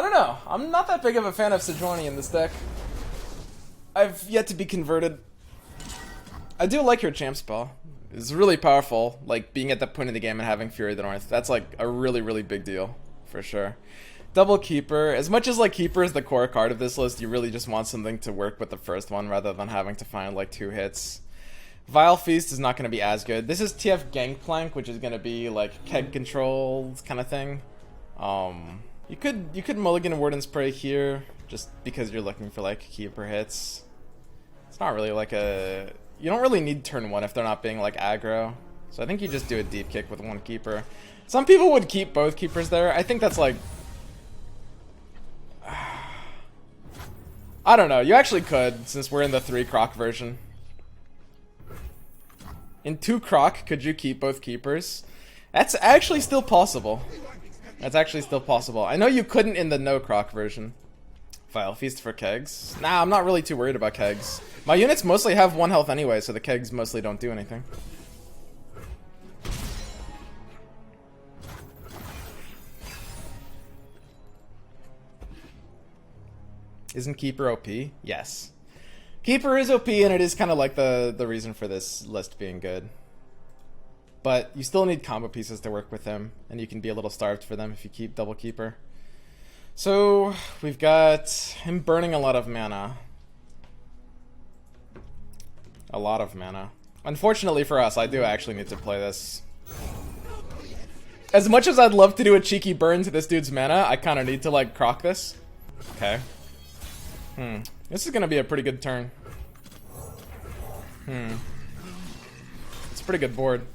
don't know. I'm not that big of a fan of Sejuani in this deck. I've yet to be converted. I do like your champ spell. It's really powerful, like being at that point in the game and having Fury of the North. That's like a really big deal, for sure. Double Keeper. As much as like Keeper is the core card of this list, you really just want something to work with the first one rather than having to find like 2 hits. Vile Feast is not going to be as good. This is TF Gangplank, which is going to be like keg controlled kind of thing. You could mulligan Word and Spray here just because you're looking for like Keeper hits. It's not really like a... You don't really need turn 1 if they're not being like aggro. So I think you just do a deep kick with 1 Keeper. Some people would keep both Keepers there. I think that's like... I don't know. You actually could, since we're in the 3 Croc version. In 2 Croc, could you keep both Keepers? That's actually still possible. That's actually still possible. I know you couldn't in the no Croc version. Vile Feast for kegs. Nah, I'm not really too worried about kegs. My units mostly have 1 health anyway, so the kegs mostly don't do anything. Isn't Keeper OP? Yes. Keeper is OP, and it is kind of like the reason for this list being good. But you still need combo pieces to work with him, and you can be a little starved for them if you keep Double Keeper. So, we've got him burning a lot of mana. A lot of mana. Unfortunately for us, I do actually need to play this. As much as I'd love to do a cheeky burn to this dude's mana, I kind of need to, like, Croc this. Okay. This is gonna be a pretty good turn. It's a pretty good board.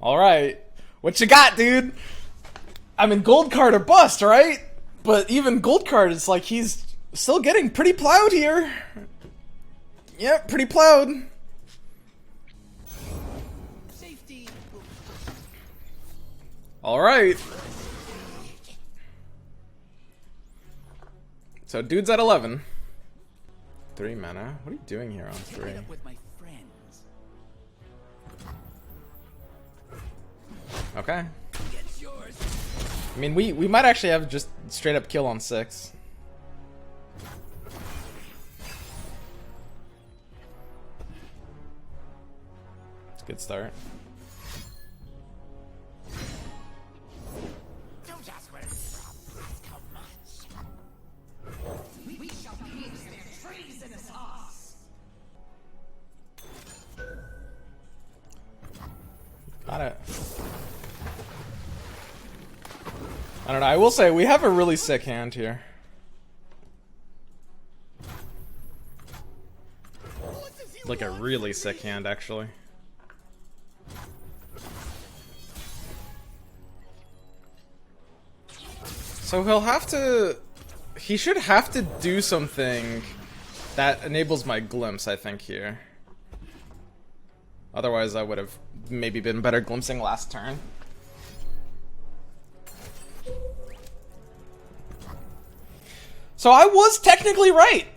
Alright. What you got, dude? I mean, gold card or bust, right? But even gold card is like he's still getting pretty plowed here. Yep, pretty plowed. Alright. So dude's at 11. 3 mana. What are you doing here on 3? Okay. I mean, we might actually have just straight up kill on 6. It's a good start. Got it. I don't know, I will say, we have a really sick hand here. Like a really sick hand, actually. So he'll have to... He should have to do something that enables my glimpse, I think, here. Otherwise, I would have maybe been better glimpsing last turn. So I was technically right.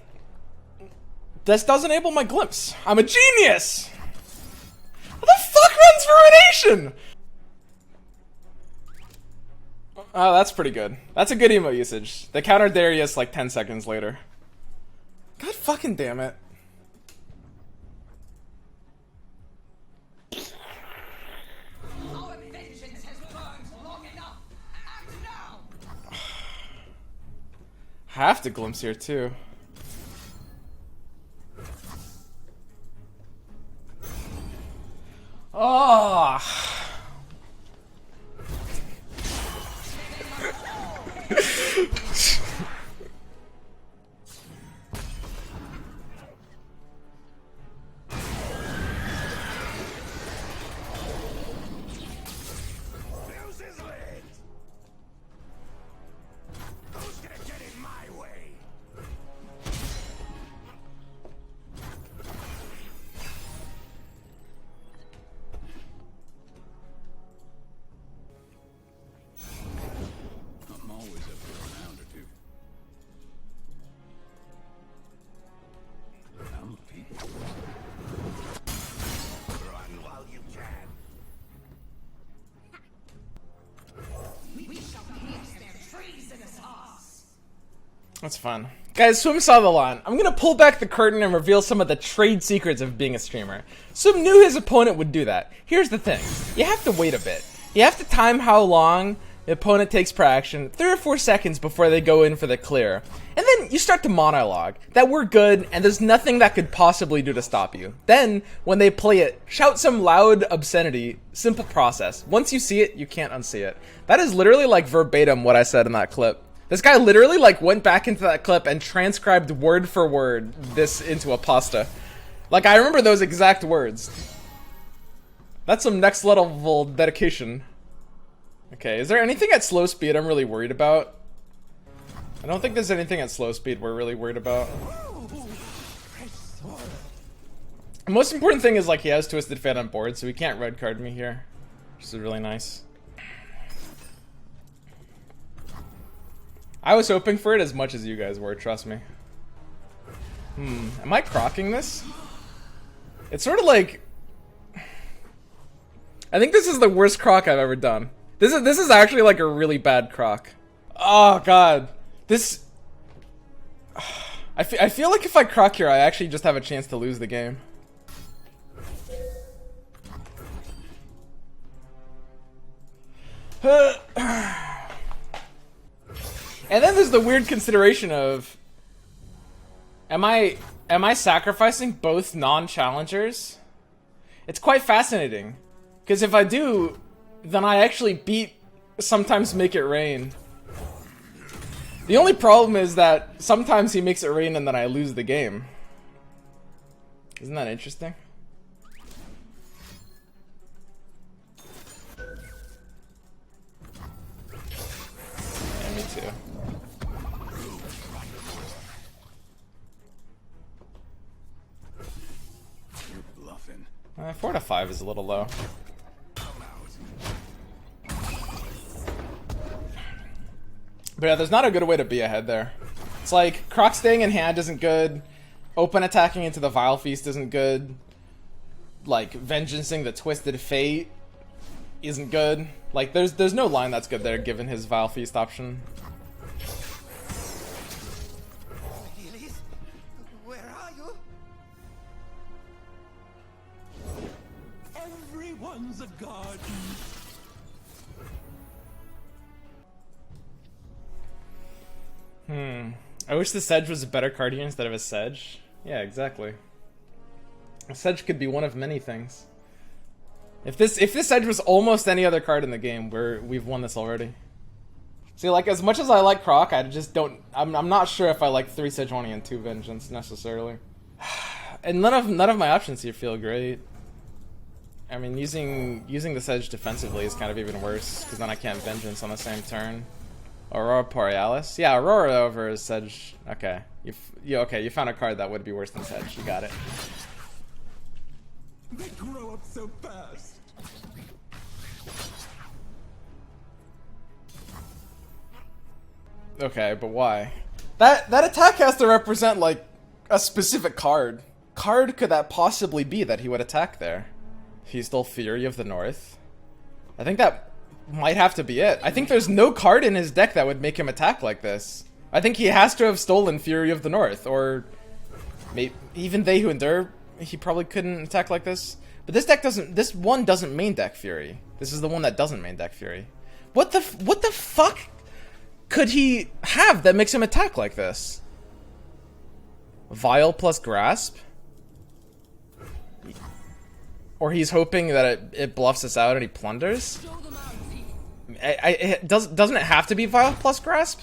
This does enable my glimpse. I'm a genius! What the fuck runs Ruination? Oh, that's pretty good. That's a good emo usage. They countered Darius like 10 seconds later. God fucking damn it. Have to glimpse here too. Oh. That's fun. Guys, Swim saw the line. I'm gonna pull back the curtain and reveal some of the trade secrets of being a streamer. Swim knew his opponent would do that. Here's the thing. You have to wait a bit. You have to time how long the opponent takes per action, 3 or 4 seconds before they go in for the clear. And then you start to monologue that we're good and there's nothing that could possibly do to stop you. Then, when they play it, shout some loud obscenity. Simple process. Once you see it, you can't unsee it. That is literally like verbatim what I said in that clip. This guy literally like went back into that clip and transcribed word for word this into a pasta. Like, I remember those exact words. That's some next level dedication. Okay, is there anything at slow speed I'm really worried about? I don't think there's anything at slow speed we're really worried about. The most important thing is like he has Twisted Fate on board, so he can't red card me here. Which is really nice. I was hoping for it as much as you guys were, trust me. Am I crocking this? It's sort of like... I think this is the worst croc I've ever done. This is actually like a really bad croc. Oh god. This... I feel like if I croc here, I actually just have a chance to lose the game. And then there's the weird consideration of... Am I sacrificing both non-challengers? It's quite fascinating. Because if I do, then I actually beat Sometimes Make It Rain. The only problem is that sometimes he makes it rain and then I lose the game. Isn't that interesting? Yeah, me too. 4 to 5 is a little low. But yeah, there's not a good way to be ahead there. It's like, Croc staying in hand isn't good. Open attacking into the Vile Feast isn't good. Like, vengeancing the Twisted Fate isn't good. Like, there's no line that's good there, given his Vile Feast option. Where are you? Everyone's a garden. I wish the Sedge was a better card here instead of a Sedge. Yeah, exactly. A Sedge could be one of many things. If this Sedge was almost any other card in the game, we've won this already. See, like, as much as I like Croc, I just don't... I'm not sure if I like 3 Sejuani and 2 Vengeance, necessarily. And none of my options here feel great. I mean, using the Sedge defensively is kind of even worse, because then I can't Vengeance on the same turn. Aurora Borealis? Yeah, Aurora over Sedge. Okay. You found a card that would be worse than Sedge. You got it. They grow up so fast. Okay, but why? That attack has to represent, like, a specific card. Card could that possibly be that he would attack there? He's still Fury of the North. I think that might have to be it. I think there's no card in his deck that would make him attack like this. I think he has to have stolen Fury of the North, or maybe even They Who Endure, he probably couldn't attack like this. But this deck doesn't, this one doesn't main deck Fury. This is the one that doesn't main deck Fury. What the fuck could he have that makes him attack like this? Vile plus Grasp? Or he's hoping that it bluffs us out and he plunders? Doesn't it have to be Vile plus Grasp?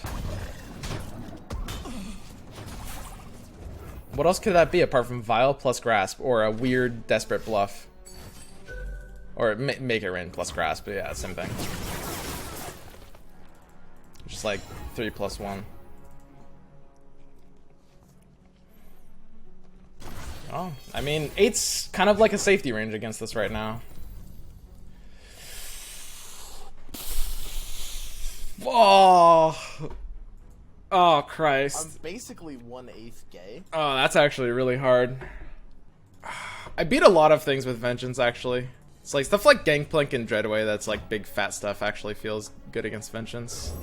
What else could that be apart from Vile plus Grasp or a weird Desperate Bluff? Or Make It Rain plus Grasp, but yeah, same thing. Just like 3 plus 1. Oh, I mean, 8's kind of like a safety range against this right now. Oh, oh Christ. I'm basically 1/8 gay. Oh, that's actually really hard. I beat a lot of things with Vengeance, actually. It's like stuff like Gangplank and Dreadway that's like big fat stuff actually feels good against Vengeance.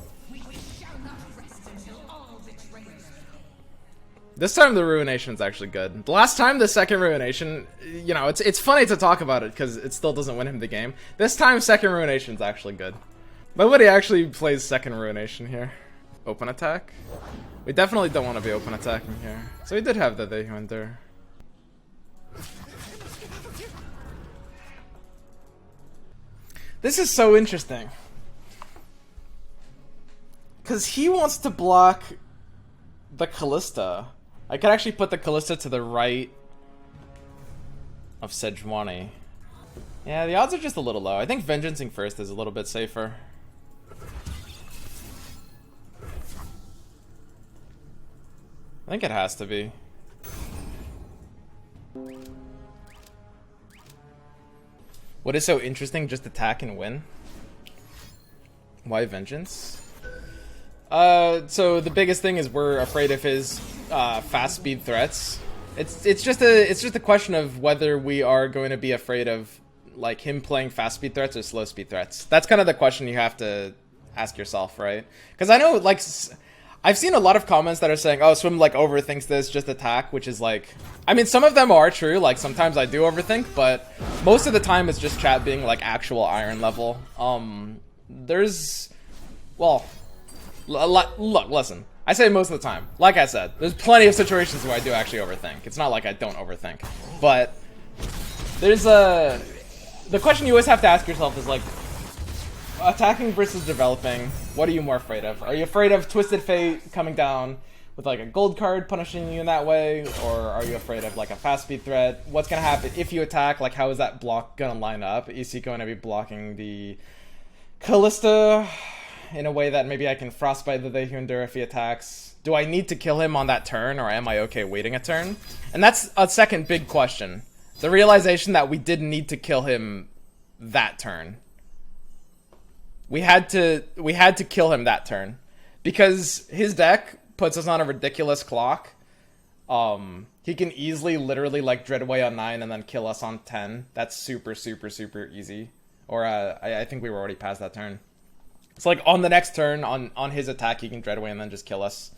This time the Ruination's actually good. The last time the second Ruination, you know, it's funny to talk about it because it still doesn't win him the game. This time second Ruination's actually good. Nobody actually plays second Ruination here. Open attack? We definitely don't want to be open attacking here. So we did have the day went there. This is so interesting. Because he wants to block the Kalista. I could actually put the Kalista to the right of Sejuani. Yeah, the odds are just a little low. I think Vengeancing first is a little bit safer. I think it has to be. What is so interesting? Just attack and win? Why Vengeance? So the biggest thing is we're afraid of his fast speed threats. It's just a question of whether we are going to be afraid of like him playing fast speed threats or slow speed threats. That's kind of the question you have to ask yourself, right? Because I know like I've seen a lot of comments that are saying, "Oh, Swim like overthinks this, just attack," which is like, I mean, some of them are true. Like sometimes I do overthink, but most of the time it's just chat being like actual iron level. There's, well, look, listen. I say most of the time. Like I said, there's plenty of situations where I do actually overthink. It's not like I don't overthink, but there's the question you always have to ask yourself is like, attacking versus developing, what are you more afraid of? Are you afraid of Twisted Fate coming down with like a gold card punishing you in that way? Or are you afraid of like a fast speed threat? What's gonna happen if you attack? Like how is that block gonna line up? Is he going to be blocking the Kalista in a way that maybe I can frostbite the Dehunder if he attacks? Do I need to kill him on that turn, or am I okay waiting a turn? And that's a second big question. The realization that we didn't need to kill him that turn. We had to kill him that turn because his deck puts us on a ridiculous clock. He can easily, literally, like dread away on 9 and then kill us on 10. That's super, super, super easy. Or I think we were already past that turn. It's like on the next turn, on his attack, he can dread away and then just kill us.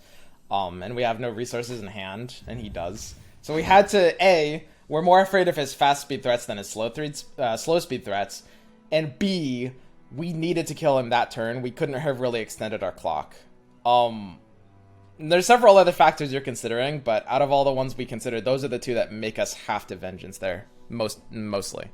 And we have no resources in hand, and he does. So we had to we're more afraid of his fast speed threats than his slow speed threats, and B, we needed to kill him that turn. We couldn't have really extended our clock. There's several other factors you're considering, but out of all the ones we considered, those are the two that make us have to Vengeance there, mostly.